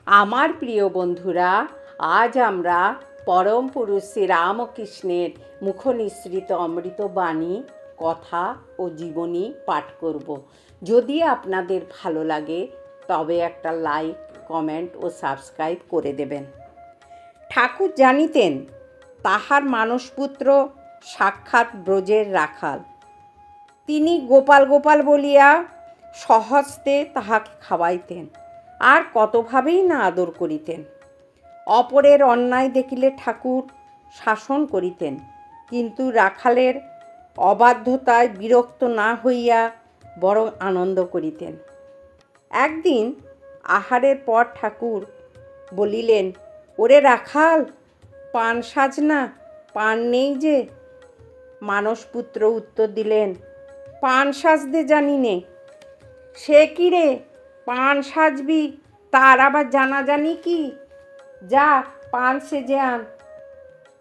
আমার প্রিয় বন্ধুরা, আজ আমরা পরম পুরুষ শ্রী রামকৃষ্ণের মুখনিসৃত অমৃত বাণী কথা ও জীবনী পাঠ করব। যদি আপনাদের ভালো লাগে তবে একটা লাইক, কমেন্ট ও সাবস্ক্রাইব করে দেবেন। ঠাকুর জানিতেন তাহার মানসপুত্র সাক্ষাৎ ব্রজের রাখাল। তিনি গোপাল গোপাল বলিয়া স্বহস্তে তাহাকে খাওয়াইতেন, আর কতভাবেই না আদর করিতেন। অপরের অন্যায় দেখিলে ঠাকুর শাসন করিতেন, কিন্তু রাখালের অবাধ্যতায় বিরক্ত না হইয়া বরং আনন্দ করিতেন। একদিন আহারের পর ঠাকুর বলিলেন, ওরে রাখাল, পান সাজ না, পান নেই যে। মানসপুত্র উত্তর দিলেন, পান সাজতে জানি নে। সে কি রে, পান সাজবি তার আবার জানাজানি কি? যা পান সেজে আন।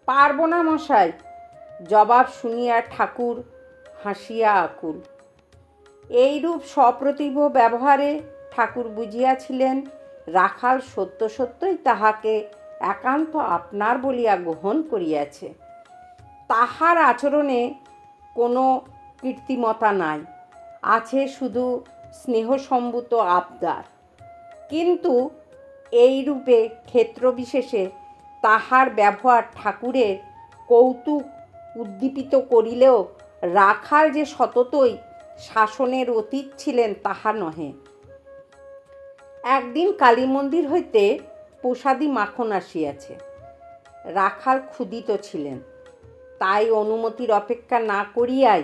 পারব না মশাই। জবাব শুনিয়া ঠাকুর হাসিয়া আকুল। এইরূপ সপ্রতিভ ব্যবহারে ঠাকুর বুঝিয়াছিলেন রাখাল সত্য সত্যই তাহাকে একান্ত আপনার বলিয়া গ্রহণ করিয়াছে। তাহার আচরণে কোনো কৃত্রিমতা নাই, আছে শুধু স্নেহসম্ভূত আবদার। কিন্তু এইরূপে ক্ষেত্রবিশেষে তাহার ব্যবহার ঠাকুরের কৌতুক উদ্দীপিত করিলেও রাখাল যে সততই শাসনের অতীত ছিলেন তাহা নহে। একদিন কালী মন্দির হইতে প্রসাদী মাখন আসিয়াছে। রাখাল ক্ষুধিত ছিলেন, তাই অনুমতির অপেক্ষা না করিয়াই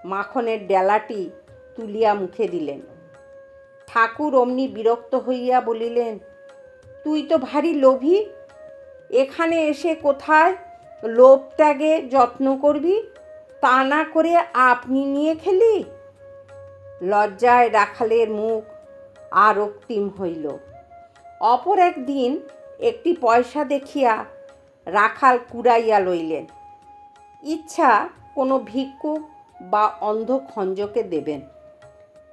মাখনের ডেলাটি তুলিয়া মুখে দিলেন। ঠাকুর অমনি বিরক্ত হইয়া বলিলেন, তুই তো ভারী লোভী। এখানে এসে কোথায় লোভ ত্যাগে যত্ন করবি, তা না করে আপনি নিয়ে খেলি। লজ্জায় রাখালের মুখ আর রক্তিম হইল। অপর একদিন একটি পয়সা দেখিয়া রাখাল কুড়াইয়া লইলেন। ইচ্ছা কোনো ভিক্ষুক বা অন্ধ খঞ্জকে দেবেন।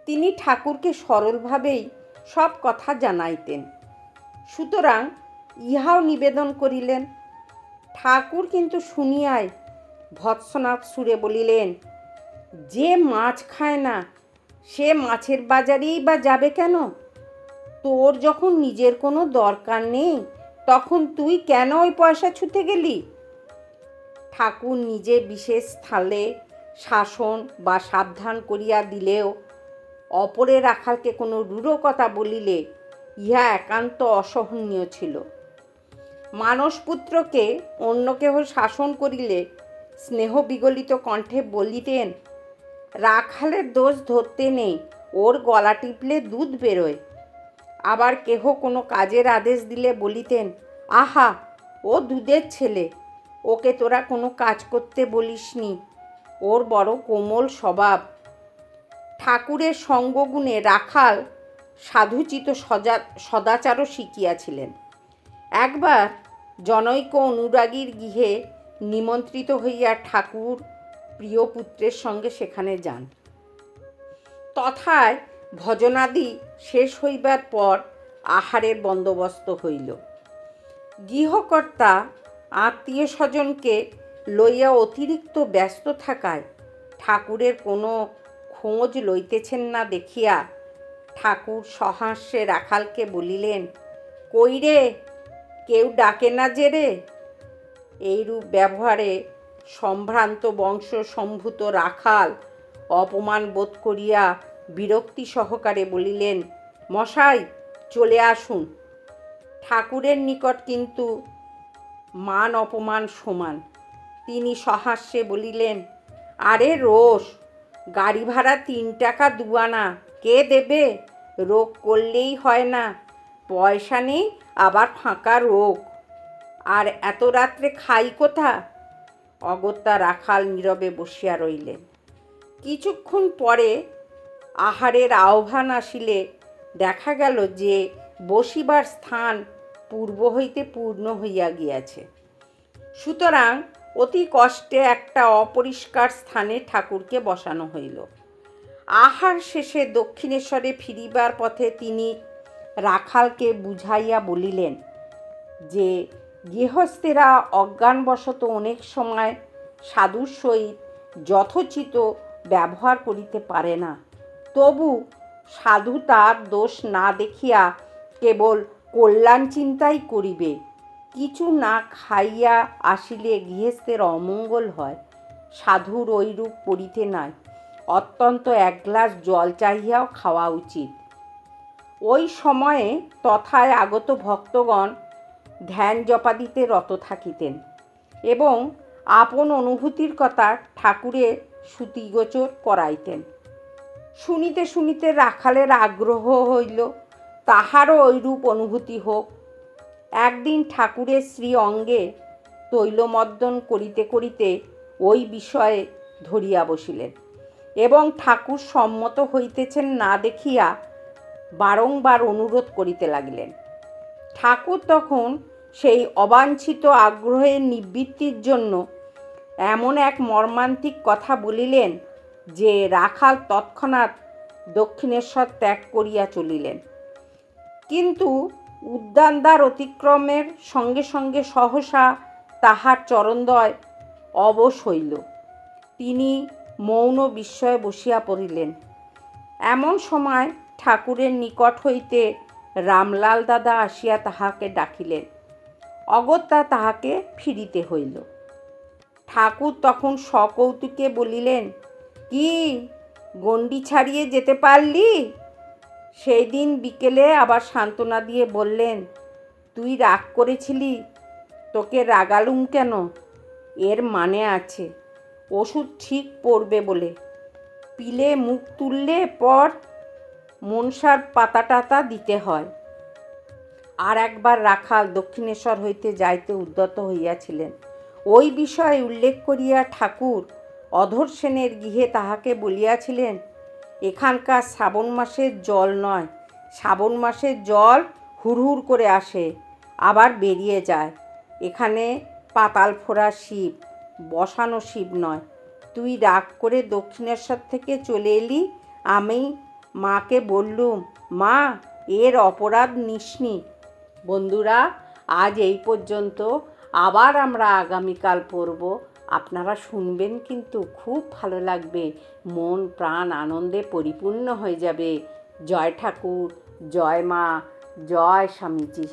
তিনি ঠাকুরকে সরলভাবেই সব কথা জানাইতেন, সুতরাং ইহাও নিবেদন করিলেন। ঠাকুর কিন্তু শুনিয়াই ভৎসনাথ সুরে বলিলেন, যে মাছ খায় না সে মাছের বাজারেই বা যাবে কেন? তোর যখন নিজের কোনো দরকার নেই তখন তুই কেন ওই পয়সা ছুঁতে গেলি? ঠাকুর নিজে বিশেষ স্থলে শাসন বা সাবধান করিয়া দিলেও অপরে রাখালকে কোনো রূঢ় কথা বলিলে ইহা একান্ত অসহনীয় ছিল। মানসপুত্রকে অন্য কেহ শাসন করিলে স্নেহ বিগলিত কণ্ঠে বলিতেন, রাখালের দোষ ধরতে নেই, ওর গলা টিপলে দুধ বেরোয়। আবার কেহ কোনো কাজের আদেশ দিলে বলিতেন, আহা, ও দুধের ছেলে, ওকে তোরা কোনো কাজ করতে বলিসনি, ওর বড় কোমল স্বভাব। ঠাকুরের সঙ্গগুণে রাখাল সাধুচিত সদাচারও শিখিয়াছিলেন। একবার জনৈক অনুরাগীর গৃহে নিমন্ত্রিত হইয়া ঠাকুর প্রিয় পুত্রের সঙ্গে সেখানে যান। তথায় ভজনাদি শেষ হইবার পর আহারের বন্দোবস্ত হইল। গৃহকর্তা আত্মীয় স্বজনকে লইয়া অতিরিক্ত ব্যস্ত থাকায় ঠাকুরের কোনো খোঁজ লইতেছেন না দেখিয়া ঠাকুর সহাস্যে রাখালকে বলিলেন, কই রে, কেউ ডাকে না যে রে? এইরূপ ব্যবহারে সম্ভ্রান্ত বংশ সম্ভূত রাখাল অপমান বোধ করিয়া বিরক্তি সহকারে বলিলেন, মশাই চলে আসুন। ঠাকুরের নিকট কিন্তু মান অপমান সমান। তিনি সহাস্যে বলিলেন, আরে রোষ, গাড়ি ভাড়া 3 টাকা 2 আনা, কে দেবে? রোগ করলেই হয় না, পয়সা নেই আবার ফাঁকা রোগ, আর এত রাত্রে খাই কোথা? অগত্যা রাখাল নীরবে বসিয়া রইলেন। কিছুক্ষণ পরে আহারের আহ্বান আসিলে দেখা গেল যে বসিবার স্থান পূর্ব হইতে পূর্ণ হইয়া গিয়াছে। সুতরাং অতি কষ্টে একটা অপরিষ্কার স্থানে ঠাকুরকে বসানো হইল। আহার শেষে দক্ষিণেশ্বরে ফিরিবার পথে তিনি রাখালকে বুঝাইয়া বলিলেন যে গৃহস্থেরা অজ্ঞানবশত অনেক সময় সাধুর সহিত যথোচিত ব্যবহার করিতে পারে না। তবু সাধু তার দোষ না দেখিয়া কেবল কল্যাণ চিন্তাই করিবে। কিছু না খাইয়া আসিলে গৃহস্থের অমঙ্গল হয়। সাধুর ঐরূপ করিতে নাই, অত্যন্ত এক গ্লাস জল চাহিয়াও খাওয়া উচিত। ওই সময়ে তথায় আগত ভক্তগণ ধ্যান জপাদিতে রত থাকিতেন এবং আপন অনুভূতির কথা ঠাকুরে শ্রুতিগোচর করাইতেন। শুনিতে শুনিতে রাখালের আগ্রহ হইল তাহারও ঐরূপ অনুভূতি হোক। একদিন ঠাকুরের শ্রী অঙ্গে তৈলমর্দন করিতে করিতে ওই বিষয়ে ধরিয়া বসিলেন এবং ঠাকুর সম্মত হইতেছেন না দেখিয়া বারংবার অনুরোধ করিতে লাগিলেন। ঠাকুর তখন সেই অবাঞ্ছিত আগ্রহের নিবৃত্তির জন্য এমন এক মর্মান্তিক কথা বলিলেন যে রাখাল তৎক্ষণাৎ দক্ষিণেশ্বর ত্যাগ করিয়া চলিলেন। কিন্তু উদ্যানদ্বার অতিক্রমের সঙ্গে সঙ্গে সহসা তাহার চরণদ্বয় অবশ হইল। তিনি মৌন বিস্ময়ে বসিয়া পড়িলেন। এমন সময় ঠাকুরের নিকট হইতে রামলাল দাদা আসিয়া তাহাকে ডাকিলেন। অগত্যা তাহাকে ফিরিতে হইল। ঠাকুর তখন সকৌতুকে বলিলেন, কি গণ্ডি ছাড়িয়ে যেতে পারলি? সেই দিন বিকেলে আবার সান্ত্বনা দিয়ে বললেন, তুই রাগ করেছিলি, তোকে রাগালুম কেন? এর মানে আছে, ওষুধ ঠিক পড়বে বলে। পিলে মুখ তুললে পর মনসার পাতা টাতা দিতে হয়। আর একবার রাখাল দক্ষিণেশ্বর হইতে যাইতে উদ্যত হইয়াছিলেন। ওই বিষয়ে উল্লেখ করিয়া ঠাকুর অধর সেনের গৃহে তাহাকে বলিয়াছিলেন, এখানকার শ্রাবণ মাসের জল নয়, শ্রাবণ মাসের জল হুড়হুড় করে আসে আবার বেরিয়ে যায়। এখানে পাতাল ফোড়া শিব, বসানো শিব নয়। তুই রাগ করে দক্ষিণেশ্বর থেকে চলে এলি। আমি মাকে বললুম, মা এর অপরাধ নিসনি। বন্ধুরা, আজ এই পর্যন্ত। আবার আমরা আগামীকাল পড়ব। আপনারা শুনবেন, কিন্তু খুব ভালো লাগবে, মন প্রাণ আনন্দে পরিপূর্ণ হয়ে যাবে। জয় ঠাকুর, জয় মা, জয় স্বামীজি।